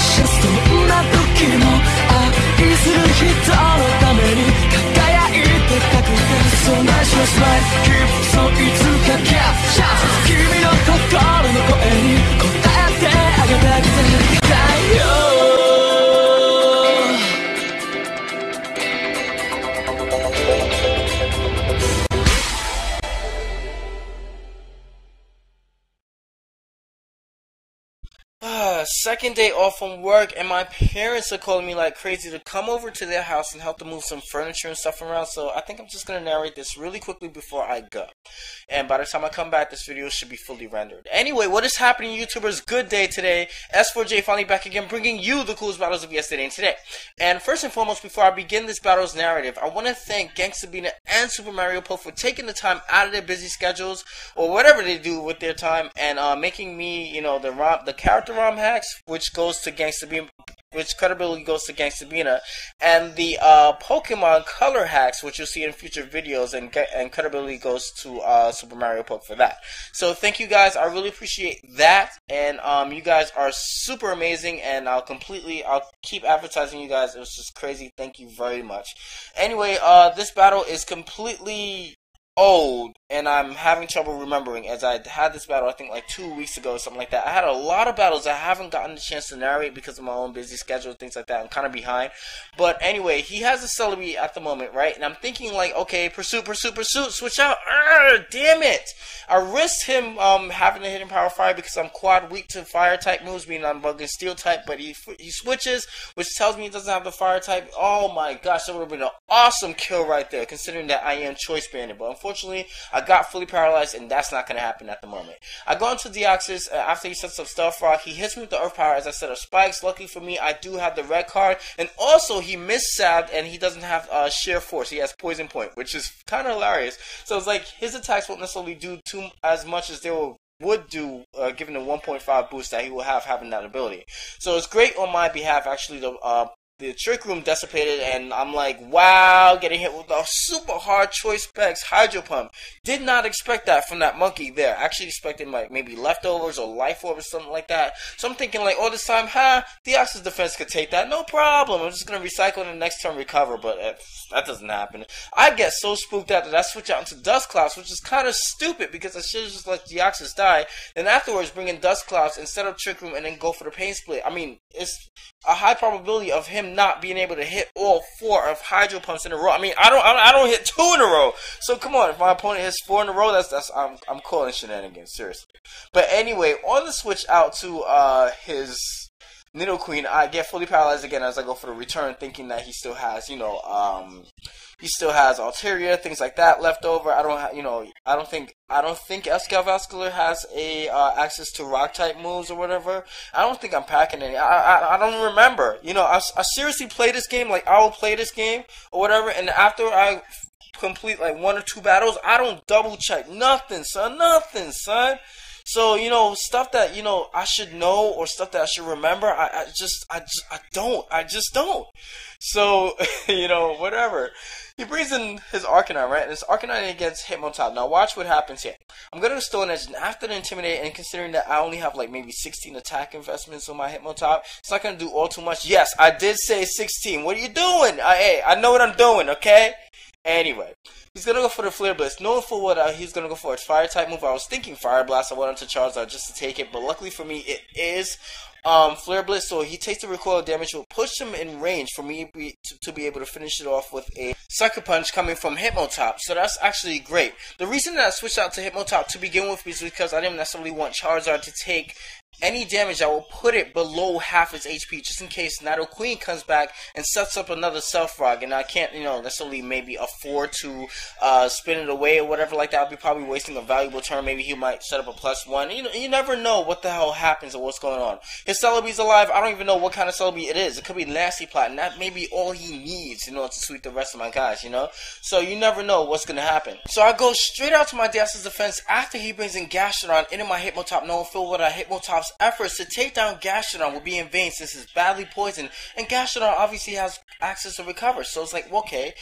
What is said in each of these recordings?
しそんな時も愛する人のために輝いてたくて So nice your smile keep そういつかキャッチャー君の心の声に答えてあげたくて太陽Second day off from work, and my parents are calling me like crazy to come over to their house and help them move some furniture and stuff around. So I think I'm just going to narrate this really quickly before I go. And by the time I come back, this video should be fully rendered. Anyway, what is happening, YouTubers? Good day today. S4J finally back again, bringing you the coolest battles of yesterday and today. And first and foremost, before I begin this battle's narrative, I want to thank Gangsta and Super Mario Poke for taking the time out of their busy schedules, or whatever they do with their time, and making me, you know, the character ROM hacks, which goes to Gangsta Bean, which credibility goes to Gangsta Bina, and the Pokemon color hacks, which you'll see in future videos, and credibility goes to Super Mario Poke for that. So thank you guys, I really appreciate that, and you guys are super amazing, and I'll keep advertising you guys. It was just crazy. Thank you very much. Anyway, this battle is completely old, and I'm having trouble remembering, as I had this battle I think like 2 weeks ago or something like that. I had a lot of battles I haven't gotten the chance to narrate because of my own busy schedule and things like that. I'm kind of behind, but anyway, he has a Celebi at the moment, right? And I'm thinking like, okay, pursuit, switch out. Damn it, I risked him having to hit him power fire because I'm quad weak to fire type moves, meaning I'm bugging steel type, but he switches, which tells me he doesn't have the fire type. Oh my gosh, that would have been an awesome kill right there, considering that I am choice banded, but unfortunately, I got fully paralyzed, and that's not going to happen at the moment. I go into Deoxys after he sets up Stealth Rock. He hits me with the Earth Power as I set up Spikes. Luckily for me, I do have the red card, and also he missed-sabbed, and he doesn't have Sheer Force. He has Poison Point, which is kind of hilarious. So it's like his attacks won't necessarily do as much as they would do given the 1.5 boost that he will have having that ability. So it's great on my behalf, actually, the Trick Room dissipated, and I'm like, wow, getting hit with a super hard Choice Specs Hydro Pump. Did not expect that from that monkey there. Actually expected like maybe leftovers or life orb or something like that. So I'm thinking like, all this time, Deoxys defense could take that, no problem. I'm just gonna recycle and the next turn recover, but that doesn't happen. I get so spooked out that I switch out into Dust Clouds, which is kind of stupid because I should have just let Deoxys die. Then afterwards bring in Dust Clouds instead of Trick Room and then go for the Pain Split. I mean, it's a high probability of him not being able to hit all 4 of Hydro Pumps in a row. I mean, I don't hit 2 in a row. So come on, if my opponent hits 4 in a row, I'm calling shenanigans, seriously. But anyway, on the switch out to his Nidoqueen, I get fully paralyzed again as I go for the return, thinking that he still has, you know, he still has Altaria, things like that left over. I don't think Escavascular has a access to rock type moves or whatever. I don't think I'm packing any. I don't remember. You know, I seriously play this game, like I will play this game or whatever, and after I complete like 1 or 2 battles, I don't double check nothing, son. So, you know, stuff that, you know, I should know or stuff that I should remember, I just don't. So, you know, whatever. He brings in his Arcanine, right? And it's Arcanine against Hitmontop. Now, watch what happens here. I'm going to Stone Edge, and after the Intimidate, and considering that I only have like maybe 16 attack investments on my Hitmontop, it's not going to do all too much. Yes, I did say 16. What are you doing? Hey, I know what I'm doing, okay? Anyway, he's going to go for the Flare Blitz. Knowing full what he's going to go for its Fire type move. I was thinking Fire Blast. I wanted to charge out just to take it. But luckily for me, it is Flare Blitz. So he takes the recoil damage. Will push him in range for me to be able to finish it off with a Sucker Punch coming from Hitmontop. So that's actually great. The reason that I switched out to Hitmontop to begin with is because I didn't necessarily want Charizard to take any damage. I will put it below half its HP just in case Nidoqueen comes back and sets up another Stealth Rock, and I can't, you know, necessarily maybe afford to spin it away or whatever like that. I'll be probably wasting a valuable turn. Maybe he might set up a +1. You know, you never know what the hell happens or what's going on. His Celebi's alive. I don't even know what kind of Celebi it is. It could be Nasty Plot, and that may be all he needs, you know, to sweep the rest of my guys, you know. So you never know what's gonna happen. So I go straight out to my Deoxys defense after he brings in Gastrodon into my Hitmontop, knowing full well that Hitmontop Sephiroth's efforts to take down Gastrodon will be in vain since it's badly poisoned, and Gastrodon obviously has access to recover. So it's like, okay,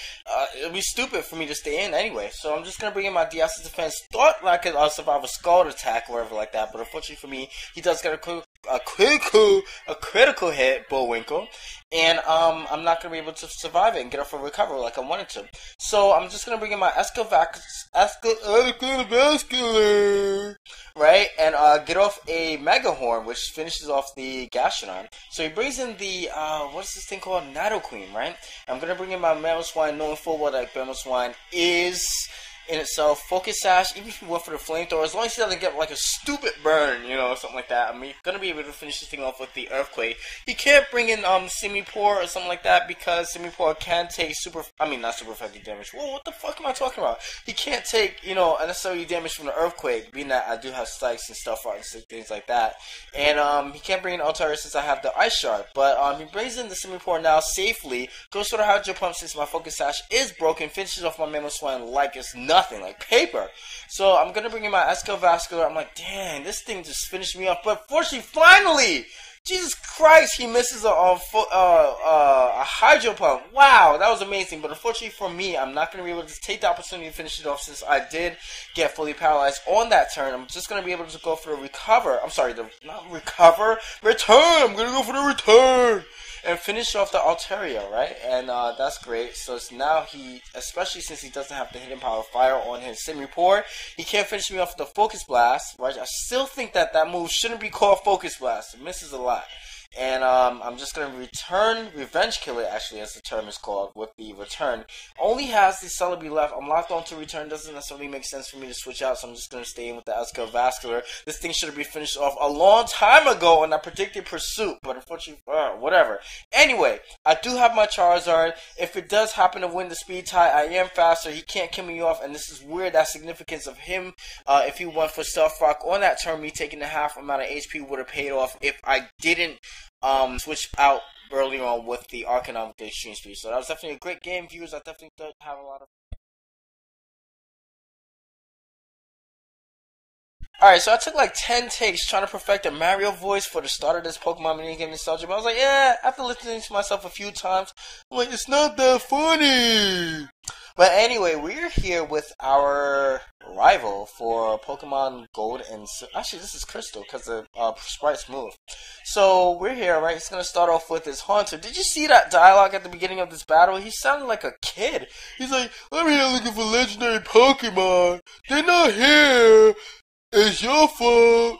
it'd be stupid for me to stay in anyway. So I'm just gonna bring in my Diasta's defense. Thought I could survive a Scald attack or whatever like that, but unfortunately for me, he does get a critical hit, Bullwinkle, and I'm not gonna be able to survive it and get off a recover like I wanted to. So I'm just gonna bring in my Escavascular, right, and get off a Mega Horn, which finishes off the Gastrodon. So he brings in the what's this thing called, Nidoqueen, right? I'm gonna bring in my Mamoswine, knowing full well that Mamoswine is in itself Focus Sash. Even if he went for the flamethrower, as long as he doesn't get like a stupid burn, you know, something like that, I'm gonna be able to finish this thing off with the Earthquake. He can't bring in Simipour or something like that because Simipour can take not super effective damage. Whoa, what the fuck am I talking about? He can't take, you know, unnecessary damage from the Earthquake, being that I do have Spikes and stuff and things like that. And he can't bring in Altaria since I have the Ice Shard, but he brings in the Simipour now safely, goes for the Hydro Pump since my Focus Sash is broken, finishes off my Mamoswine like it's nothing, like paper. So I'm gonna bring in my Escavascular. I'm like, dang, this thing just finished me off. But fortunately, finally, Jesus Christ, he misses a Hydro Pump. Wow, that was amazing. But unfortunately for me, I'm not gonna be able to take the opportunity to finish it off since I did get fully paralyzed on that turn. I'm just gonna be able to go for the recover. I'm sorry, return. I'm gonna go for the return and finish off the Altaria, right? And that's great. So it's now especially since he doesn't have the hidden power fire on his Simipour, he can't finish me off with the Focus Blast, right? I still think that move shouldn't be called Focus Blast. It misses a lot. And I'm just going to Revenge Killer, actually, as the term is called, with the return. Only has the Celebi left. I'm locked on to return. Doesn't necessarily make sense for me to switch out, so I'm just going to stay in with the Escavascular. This thing should have been finished off a long time ago, and I predicted Pursuit, but unfortunately, whatever. Anyway, I do have my Charizard. If it does happen to win the speed tie, I am faster. He can't kill me off, and this is weird. That significance of him, if he went for Stealth Rock on that turn, me taking the half amount of HP would have paid off if I didn't switch out earlier on with the Arcanine with the extreme speed. So that was definitely a great game, viewers. I definitely did have a lot of. Alright, so I took like 10 takes trying to perfect a Mario voice for the start of this Pokemon minigame nostalgia. But I was like, yeah, after listening to myself a few times, I'm like, it's not that funny. But anyway, we're here with our rival for Pokemon Gold and actually this is Crystal because the sprites move. So we're here, right? He's gonna start off with his Haunter. Did you see that dialogue at the beginning of this battle? He sounded like a kid. He's like, I'm here looking for legendary Pokemon. They're not here. It's your fault.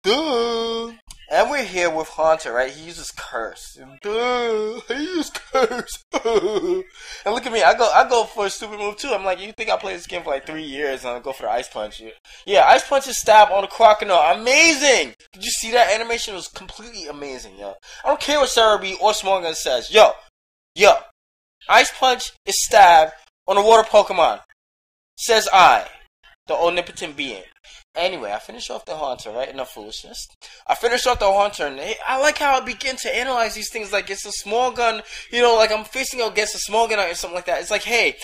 Duh. And we're here with Haunter, right? He uses Curse. Duh. He uses Curse. And look at me. I go for a stupid move too. I'm like, you think I played this game for like 3 years and I go for the Ice Punch? Yeah, Ice Punch's stab on the Crocodile. Amazing. Did you see that animation? It was completely amazing, yo. I don't care what Sarah B or Smorgon says. Yo. Ice Punch is stabbed on a water Pokemon. Says I, the omnipotent being. Anyway, I finished off the Haunter, right? Enough foolishness. I finished off the Haunter, and I like how I begin to analyze these things like it's a small gun, you know, like I'm facing against a small gun or something like that. It's like, hey,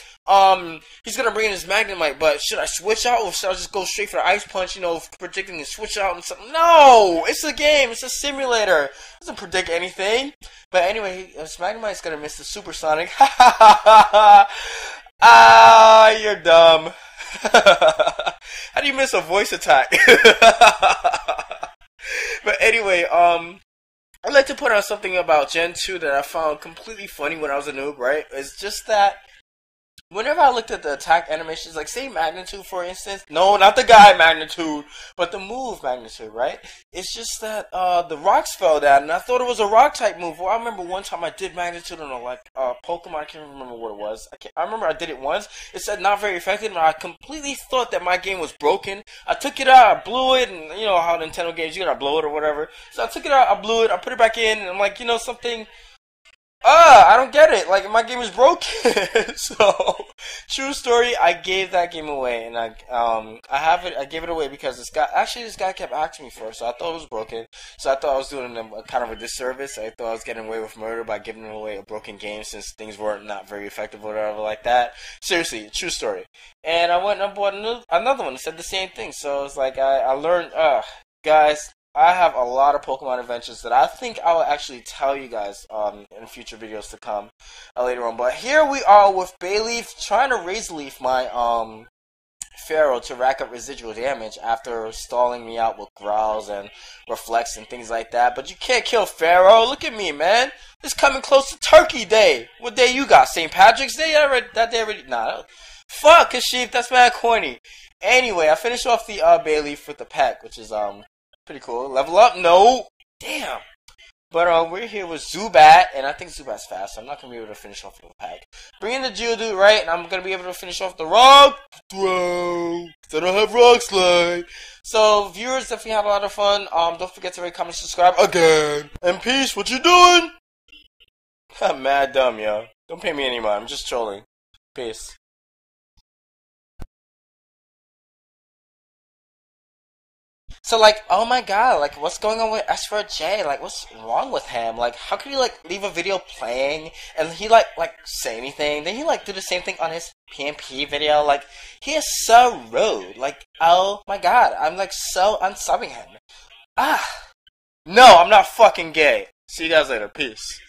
he's gonna bring in his Magnemite, but should I switch out or should I just go straight for the Ice Punch, you know, predicting to switch out and something? No! It's a game, it's a simulator. It doesn't predict anything. But anyway, his Magnemite's gonna miss the Supersonic. Ha ha ha ha! Ah, you're dumb. How do you miss a voice attack? But anyway, I'd like to put on something about Gen 2 that I found completely funny when I was a noob, right? It's just that whenever I looked at the attack animations, like say Magnitude for instance, no, not the guy Magnitude, but the move Magnitude, right? It's just that the rocks fell down, and I thought it was a rock type move. Well, I remember one time I did Magnitude on a Pokemon. I can't remember what it was. I remember I did it once. It said not very effective, and I completely thought that my game was broken. I took it out, I blew it, and you know how Nintendo games, you gotta blow it or whatever. So I took it out, I blew it, I put it back in, and I'm like, you know something. I don't get it. Like, my game is broken. So, true story, I gave that game away, and I gave it away because this guy kept asking me for it, so I thought it was broken. So I thought I was doing them kind of a disservice. I thought I was getting away with murder by giving away a broken game since things were not very effective or whatever like that. Seriously, true story. And I went and bought another one that said the same thing. So it's like, I learned, guys, I have a lot of Pokemon adventures that I think I will actually tell you guys in future videos to come later on. But here we are with Bayleef trying to Razor Leaf my Pharaoh to rack up residual damage after stalling me out with growls and reflex and things like that. But you can't kill Pharaoh. Look at me, man. It's coming close to Turkey Day. What day you got? St. Patrick's Day? That day already? Nah. Fuck, Kashif. That's mad corny. Anyway, I finished off the Bayleef with the pack, which is pretty cool. Level up? No. Damn. But we're here with Zubat, and I think Zubat's fast, so I'm not going to be able to finish off the pack. Bring in the Geodude, right, and I'm going to be able to finish off the Rock Throw, because I don't have Rock Slide. So, viewers, if you had a lot of fun, don't forget to rate, comment, subscribe again. And peace, what you doing? I'm mad dumb, yo. Don't pay me any mind, I'm just trolling. Peace. So, like, oh my god, like, what's going on with S4J? Like, what's wrong with him? Like, how could he, like, leave a video playing, and he, like, say anything? Then he, like, do the same thing on his PMP video? Like, he is so rude. Like, oh my god, I'm, like, so unsubbing him. Ah. No, I'm not fucking gay. See you guys later. Peace.